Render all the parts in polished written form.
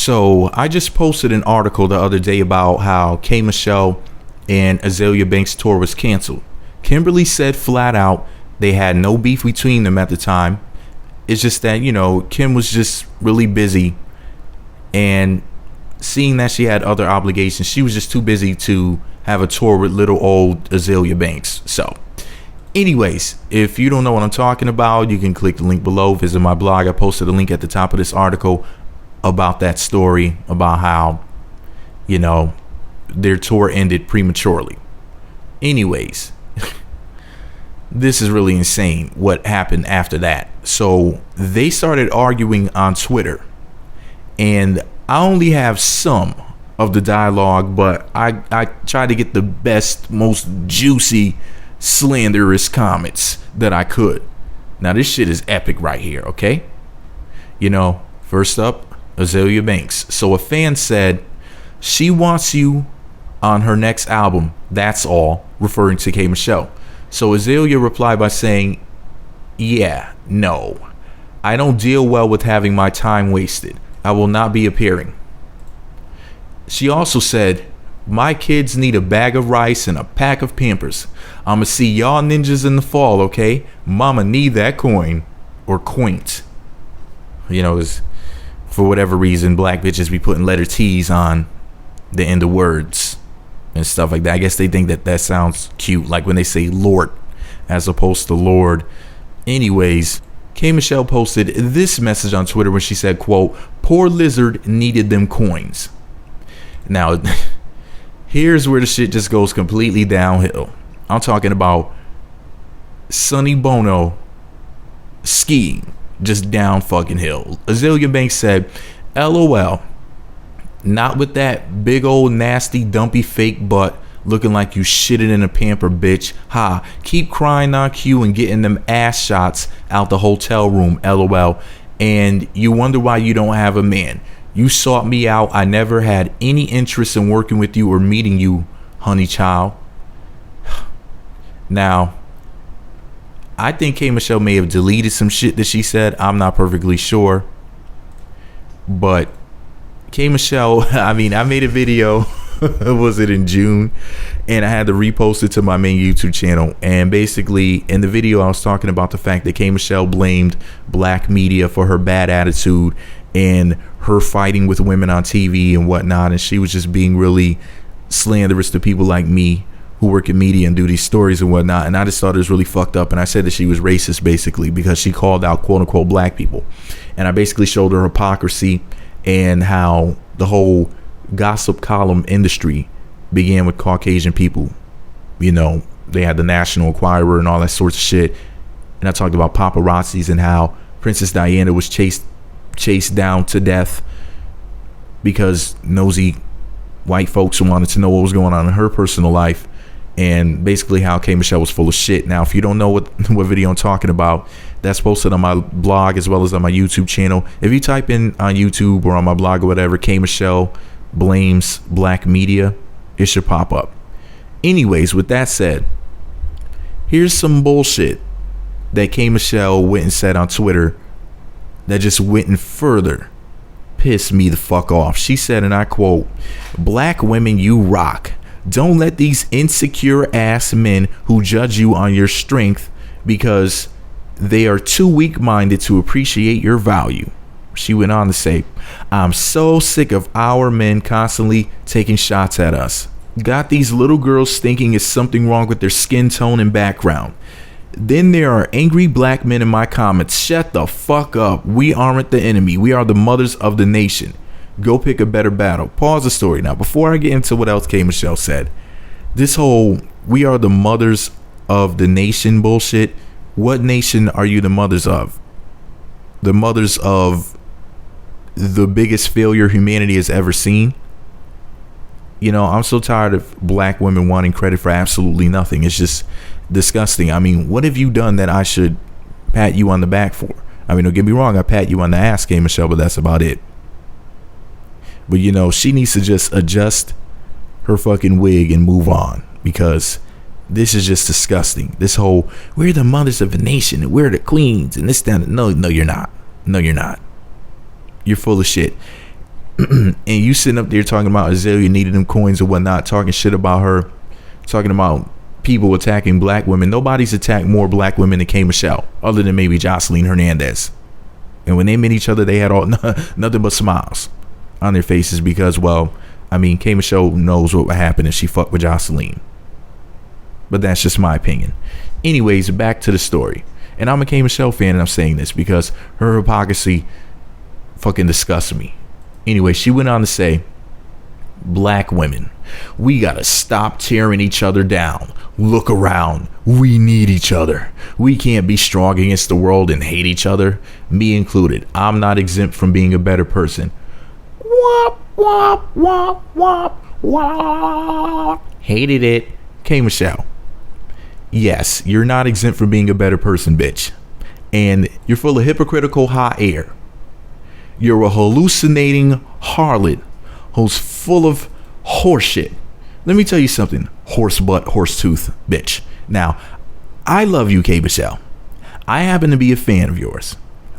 So I just posted an article the other day about how K.Michelle and Azealia Banks' tour was canceled. Kimberly said flat out they had no beef between them at the time. It's just that, Kim was just really busy, and seeing that she had other obligations, she was just too busy to have a tour with little old Azealia Banks. So anyways, if you don't know what I'm talking about, you can click the link below, visit my blog. I posted a link at the top of this article about that story, about how, their tour ended prematurely. Anyways, this is really insane what happened after that. So they started arguing on Twitter, and I only have some of the dialogue, but I tried to get the best, most juicy, slanderous comments that I could. Now this shit is epic right here, okay? First up, Azealia Banks. So a fan said she wants you on her next album, that's all, referring to K.Michelle. So Azealia replied by saying, yeah, no, I don't deal well with having my time wasted. I will not be appearing. She also said, my kids need a bag of rice and a pack of Pampers. I'ma see y'all ninjas in the fall, okay? Mama need that coin, or quaint. For whatever reason, black bitches be putting letter T's on the end of words and stuff like that. I guess they think that sounds cute, like when they say Lord as opposed to Lord. Anyways, K.Michelle posted this message on Twitter when she said, quote, poor lizard needed them coins. Now, here's where the shit just goes completely downhill. I'm talking about Sonny Bono skiing just down fucking hill. Azealia Banks said, LOL, not with that big old nasty dumpy fake butt looking like you shitted in a pamper, bitch. Ha, keep crying on cue and getting them ass shots out the hotel room, LOL. And you wonder why you don't have a man. You sought me out. I never had any interest in working with you or meeting you, honey child. Now, I think K.Michelle may have deleted some shit that she said. I'm not perfectly sure. But K.Michelle, I made a video, was it in June? And I had to repost it to my main YouTube channel. And basically, in the video, I was talking about the fact that K.Michelle blamed black media for her bad attitude and her fighting with women on TV and whatnot. And she was just being really slanderous to people like me who work in media and do these stories and whatnot. And I just thought it was really fucked up. And I said that she was racist, basically, because she called out quote unquote black people. And I basically showed her hypocrisy and how the whole gossip column industry began with Caucasian people. They had the National Enquirer and all that sorts of shit. And I talked about paparazzis and how Princess Diana was chased down to death because nosy white folks wanted to know what was going on in her personal life, and basically how K.Michelle was full of shit. Now, if you don't know what video I'm talking about, that's posted on my blog as well as on my YouTube channel. If you type in on YouTube or on my blog or whatever, K.Michelle blames black media, it should pop up. Anyways, with that said, here's some bullshit that K.Michelle went and said on Twitter that just went and further pissed me the fuck off. She said, and I quote, black women, you rock. Don't let these insecure ass men who judge you on your strength because they are too weak-minded to appreciate your value. She went on to say, I'm so sick of our men constantly taking shots at us. Got these little girls thinking it's something wrong with their skin tone and background. Then there are angry black men in my comments. Shut the fuck up. We aren't the enemy. We are the mothers of the nation. Go pick a better battle. Pause the story. Now, before I get into what else K.Michelle said, this whole we are the mothers of the nation bullshit. What nation are you the mothers of? The mothers of the biggest failure humanity has ever seen? I'm so tired of black women wanting credit for absolutely nothing. It's just disgusting. What have you done that I should pat you on the back for? Don't get me wrong, I pat you on the ass, K.Michelle, but that's about it. But she needs to just adjust her fucking wig and move on, because this is just disgusting. This whole we're the mothers of the nation and we're the queens and this, that. No, you're not. No, you're not. You're full of shit. and you sitting up there talking about Azealia needing them coins or whatnot, talking shit about her, talking about people attacking black women. Nobody's attacked more black women than K.Michelle, other than maybe Jocelyn Hernandez. And when they met each other, they had all nothing but smiles on their faces because, well, I mean, K.Michelle knows what would happen if she fucked with Jocelyn. But that's just my opinion. Anyways, back to the story. And I'm a K.Michelle fan, and I'm saying this because her hypocrisy fucking disgusts me. Anyway, she went on to say, black women, we gotta stop tearing each other down. Look around. We need each other. We can't be strong against the world and hate each other. Me included. I'm not exempt from being a better person. Wop, wop, wop, wop, wop. Hated it. K.Michelle. Yes, you're not exempt from being a better person, bitch. And you're full of hypocritical hot air. You're a hallucinating harlot who's full of horseshit. Let me tell you something, horse butt, horse tooth, bitch. Now, I love you, K.Michelle. I happen to be a fan of yours.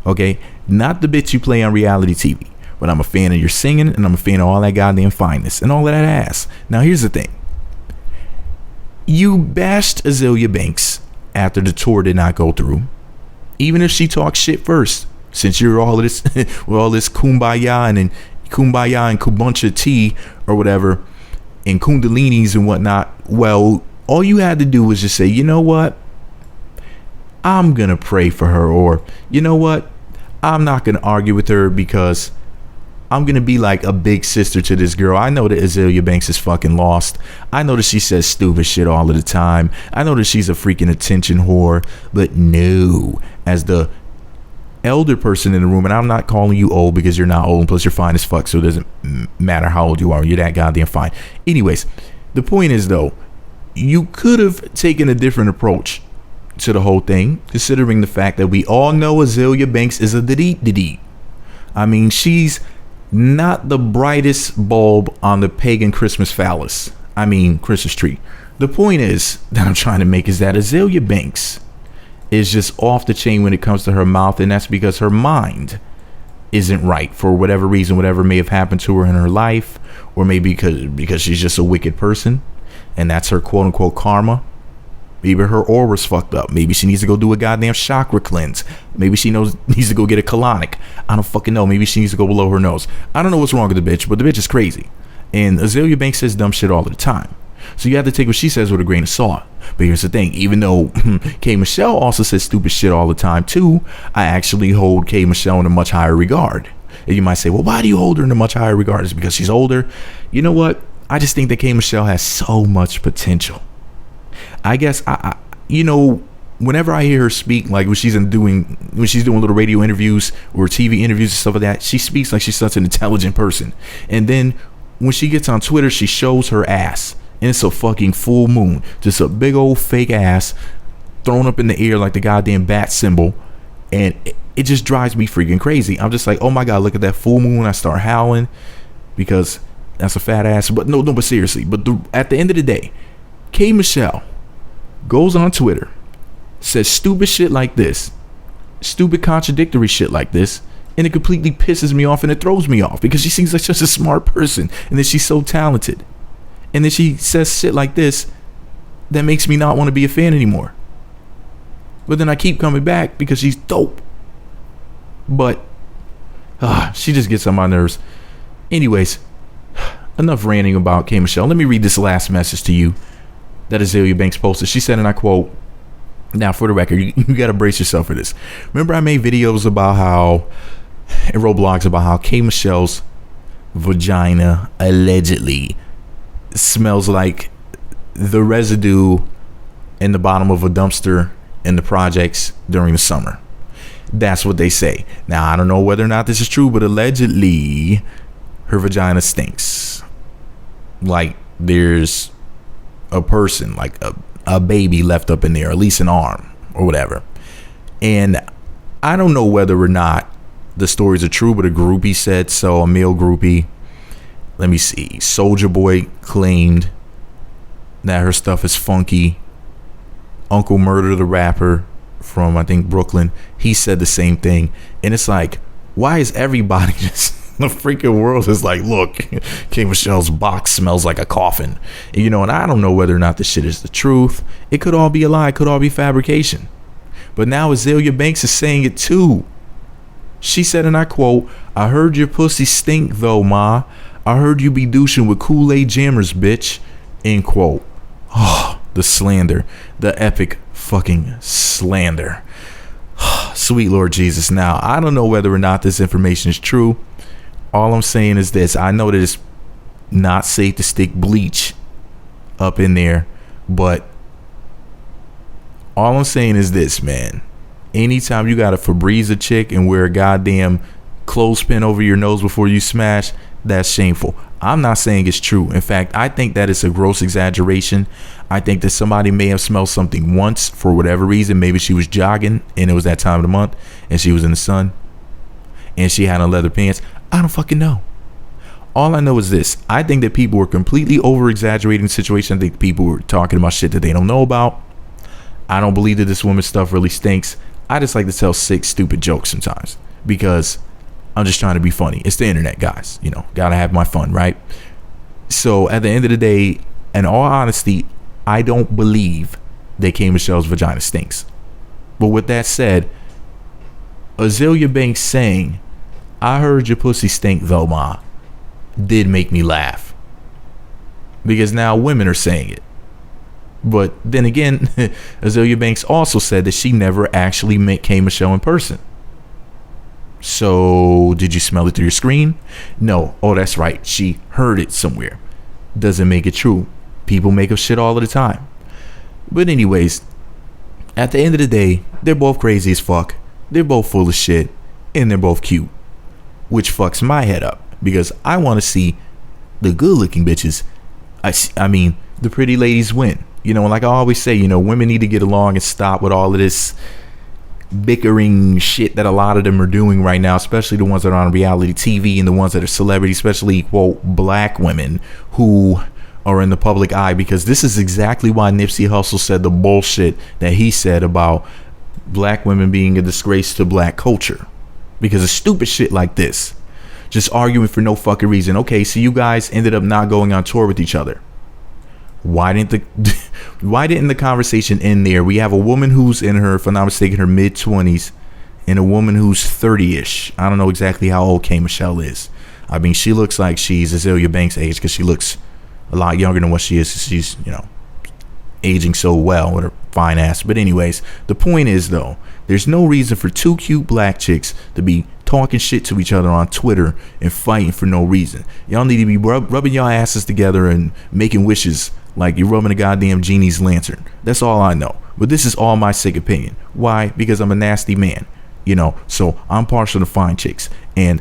Okay? Not the bitch you play on reality TV. But I'm a fan of your singing, and I'm a fan of all that goddamn fineness and all of that ass. Now, here's the thing. You bashed Azealia Banks after the tour did not go through. Even if she talks shit first. Since you're all of this with all this kumbaya and kubuncha tea or whatever and kundalinis and whatnot, well, all you had to do was just say, you know what, I'm gonna pray for her, or you know what, I'm not gonna argue with her because I'm gonna be like a big sister to this girl. I know that Azealia Banks is fucking lost. I know that she says stupid shit all of the time. I know that she's a freaking attention whore, but no, as the elder person in the room, and I'm not calling you old because you're not old, and plus you're fine as fuck, so it doesn't matter how old you are, you're that goddamn fine. Anyways, the point is though, you could have taken a different approach to the whole thing, considering the fact that we all know Azealia Banks is a delete. I mean, she's not the brightest bulb on the pagan Christmas Christmas tree. The point is that I'm trying to make is that Azealia Banks is just off the chain when it comes to her mouth, and that's because her mind isn't right for whatever reason, whatever may have happened to her in her life, or maybe because she's just a wicked person, and that's her quote unquote karma. Maybe her aura's fucked up. Maybe she needs to go do a goddamn chakra cleanse. Maybe she needs to go get a colonic. I don't fucking know. Maybe she needs to go below her nose. I don't know what's wrong with the bitch, but the bitch is crazy. And Azealia Banks says dumb shit all the time. So you have to take what she says with a grain of salt. But here's the thing. Even though K.Michelle also says stupid shit all the time too, I actually hold K.Michelle in a much higher regard. And you might say, well, why do you hold her in a much higher regard? Is it because she's older? You know what? I just think that K.Michelle has so much potential. I guess whenever I hear her speak, like when she's doing little radio interviews or TV interviews and stuff like that, she speaks like she's such an intelligent person. And then when she gets on Twitter, she shows her ass, and it's a fucking full moon, just a big old fake ass thrown up in the air like the goddamn bat symbol, and it just drives me freaking crazy. I'm just like, oh my god, look at that full moon. I start howling because that's a fat ass. But but seriously, at the end of the day, K.Michelle goes on Twitter, says stupid shit like this, stupid contradictory shit like this, and it completely pisses me off and it throws me off because she seems like such a smart person, and then she's so talented, and then she says shit like this that makes me not want to be a fan anymore. But then I keep coming back because she's dope. But she just gets on my nerves. Anyways, enough ranting about K.Michelle. Let me read this last message to you that Azealia Banks posted. She said, and I quote, now for the record, you got to brace yourself for this. Remember I made videos about how, and wrote blogs about how K.Michelle's vagina allegedly smells like the residue in the bottom of a dumpster in the projects during the summer. That's what they say. Now, I don't know whether or not this is true, but allegedly her vagina stinks. Like there's a person, like a baby left up in there, at least an arm or whatever. And I don't know whether or not the stories are true, but a groupie said so, a male groupie. Let me see. Soulja Boy claimed that her stuff is funky. Uncle Murder, the rapper from I think Brooklyn, he said the same thing. And it's like, why is everybody just The freaking world is like, look, K.Michelle's box smells like a coffin. And I don't know whether or not this shit is the truth. It could all be a lie. It could all be fabrication. But now Azealia Banks is saying it too. She said, and I quote, "I heard your pussy stink though, ma. I heard you be douching with Kool-Aid jammers, bitch." End quote. Oh, the slander. The epic fucking slander. Sweet Lord Jesus. Now, I don't know whether or not this information is true. All I'm saying is this. I know that it's not safe to stick bleach up in there, but all I'm saying is this, man. Anytime you gotta Febreze a chick and wear a goddamn clothespin over your nose before you smash, that's shameful. I'm not saying it's true. In fact, I think that it's a gross exaggeration. I think that somebody may have smelled something once for whatever reason. Maybe she was jogging and it was that time of the month and she was in the sun and she had on leather pants. I don't fucking know. All I know is this. I think that people were completely over exaggerating the situation. I think people were talking about shit that they don't know about. I don't believe that this woman's stuff really stinks. I just like to tell sick, stupid jokes sometimes because I'm just trying to be funny. It's the internet, guys. Gotta have my fun, right? So at the end of the day, in all honesty, I don't believe that K.Michelle's vagina stinks. But with that said, Azealia Banks saying, "I heard your pussy stink though, ma," did make me laugh. Because now women are saying it. But then again, Azealia Banks also said that she never actually met K.Michelle in person. So, did you smell it through your screen? No. Oh, that's right. She heard it somewhere. Doesn't make it true. People make up shit all of the time. But anyways, at the end of the day, they're both crazy as fuck. They're both full of shit. And they're both cute. Which fucks my head up. Because I want to see the good looking bitches. I mean, the pretty ladies win. Like I always say, women need to get along and stop with all of this bickering shit that a lot of them are doing right now, especially the ones that are on reality TV and the ones that are celebrities, especially quote black women who are in the public eye, because this is exactly why Nipsey Hussle said the bullshit that he said about black women being a disgrace to black culture because of stupid shit like this, just arguing for no fucking reason. Okay, so you guys ended up not going on tour with each other. Why didn't the conversation end there? We have a woman who's in her, if I'm not mistaken, her mid-20s, and a woman who's 30-ish. I don't know exactly how old K.Michelle is. I mean, she looks like she's Azealia Banks' age because she looks a lot younger than what she is. She's, aging so well with her fine ass. But anyways, the point is, though, there's no reason for two cute black chicks to be talking shit to each other on Twitter and fighting for no reason. Y'all need to be rubbing y'all asses together and making wishes like you're rubbing a goddamn genie's lantern. That's all I know. But this is all my sick opinion. Why? Because I'm a nasty man, so I'm partial to fine chicks. And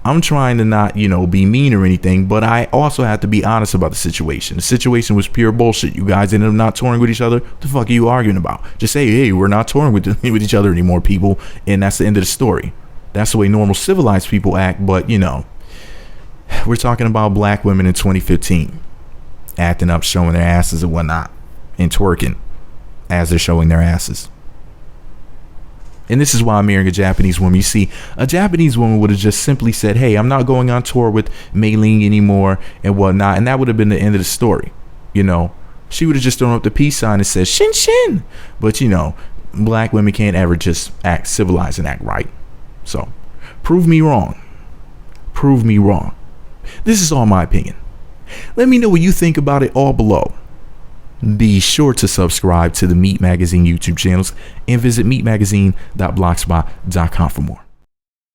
I'm trying to not, be mean or anything, but I also have to be honest about the situation. The situation was pure bullshit. You guys ended up not touring with each other. What the fuck are you arguing about? Just say, hey, we're not touring with each other anymore, people. And that's the end of the story. That's the way normal civilized people act. But, we're talking about black women in 2015 acting up, showing their asses and whatnot, and twerking as they're showing their asses. And this is why I'm marrying a Japanese woman. You see, a Japanese woman would have just simply said, hey, I'm not going on tour with Mei-Ling anymore and whatnot. And that would have been the end of the story. She would have just thrown up the peace sign and said, shin shin. But, black women can't ever just act civilized and act right. So, prove me wrong. Prove me wrong. This is all my opinion. Let me know what you think about it all below. Be sure to subscribe to the m.e.e.t Magazine YouTube channels and visit m.e.e.magazine.blogspot.com for more.